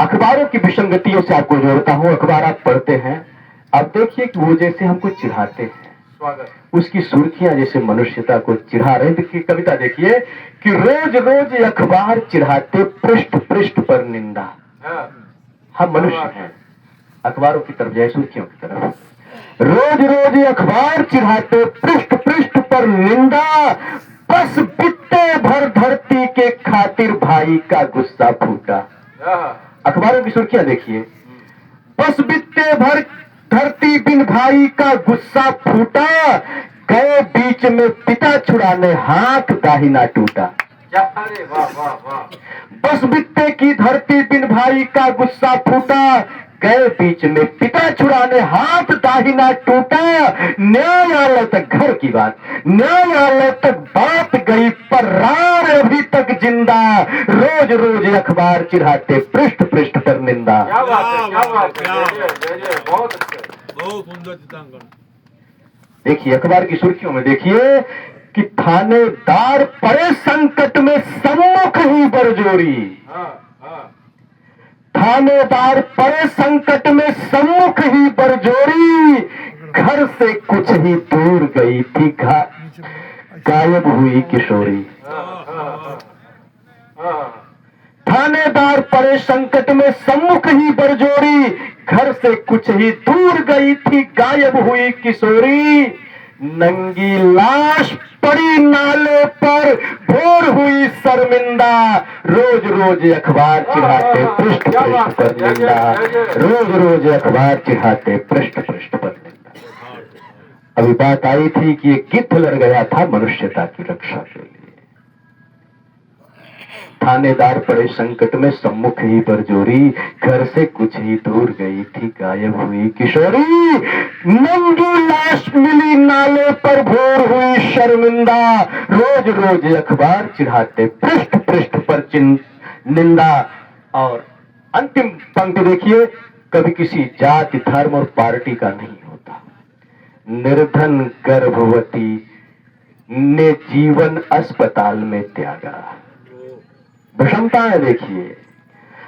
अखबारों की विसंगतियों से आपको जोड़ता हूं। अखबार आप पढ़ते हैं, आप देखिए कि वो जैसे हमको चिढ़ाते हैं, उसकी सुर्खियां जैसे मनुष्यता को चिढ़ा रहे। देखिए कविता देखिए कि रोज रोज अखबार चिढ़ाते पृष्ठ पृष्ठ पर निंदा। हम मनुष्य हैं, अखबारों की तरफ जाए, सुर्खियों की तरफ। रोज रोज अखबार चिढ़ाते पृष्ठ पृष्ठ पर निंदा, बस बित्ते भर धरती के खातिर भाई का गुस्सा फूटा। अखबारों की सुर्खियां देखिए, बस बित्ते भर धरती बिन भाई का गुस्सा फूटा, गए बीच में पिता छुड़ाने हाथ दाहिना टूटा। अरे वाह वाह वाह। बस बित्ते की धरती बिन भाई का गुस्सा फूटा, गए बीच में पिता छुड़ाने हाथ दाहिना टूटा। न्यायालय तक, घर की बात, न्यायालय तक बात गई पर रार अभी तक जिंदा, रोज रोज अखबार चिढ़ाते पृष्ठ पृष्ठ पर निंदा। क्या बात है, क्या बात है, बहुत अच्छे, बहुत सुंदर चित्रांकन। देखिए अखबार की सुर्खियों में देखिए कि थानेदार पड़े संकट में सम्मुख ही बरजोरी। थानेदार पड़े संकट में सम्मुख ही बरजोरी, घर से कुछ ही दूर गई थी गायब हुई किशोरी। थानेदार पड़े संकट में सम्मुख ही बरजोरी, घर से कुछ ही दूर गई थी गायब हुई किशोरी। नंगी लाश पड़ी नाले पर भोर हुई शर्मिंदा, रोज रोज अखबार चिढ़ाते पृष्ठ पृष्ठ पर निंदा, रोज रोज अखबार चिढ़ाते पृष्ठ पृष्ठ पर निंदा। अभी बात आई थी कि एक गिद्ध लड़ गया था मनुष्यता की रक्षा के लिए। थानेदार पड़े संकट में सम्मुख ही बरजोरी, घर से कुछ ही दूर गई थी गायब हुई किशोरी। नंगी लाश मिली नाले पर भोर हुई शर्मिंदा, रोज रोज अखबार चिढ़ाते पृष्ठ पृष्ठ पर निंदा। और अंतिम पंक्ति देखिए, कभी किसी जाति धर्म और पार्टी का नहीं होता। निर्धन गर्भवती ने जीवन अस्पताल में त्यागा। विषमताएं देखिए,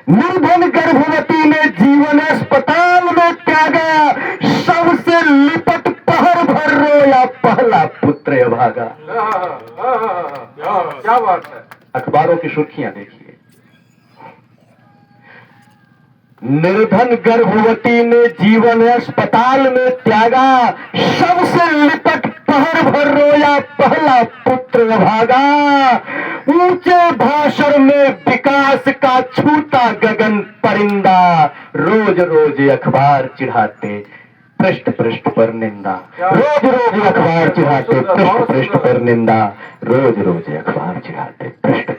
निर्धन गर्भवती ने जीवन अस्पताल में त्यागा, सबसे लिपट पहर भर रोया पहला पुत्र अभागा। क्या बात है। अखबारों की सुर्खियां देखिए, निर्धन गर्भवती ने जीवन अस्पताल में त्यागा, सबसे लिपट पहर भर रोया पहला पुत्र अभागा। ऊंचे भाषण में विकास का छूता गगन परिंदा, रोज रोज अखबार चिढ़ाते पृष्ठ पृष्ठ पर निंदा। रोज रोज अखबार चिढ़ाते पृष्ठ पृष्ठ पर निंदा, रोज रोज अखबार चिढ़ाते पृष्ठ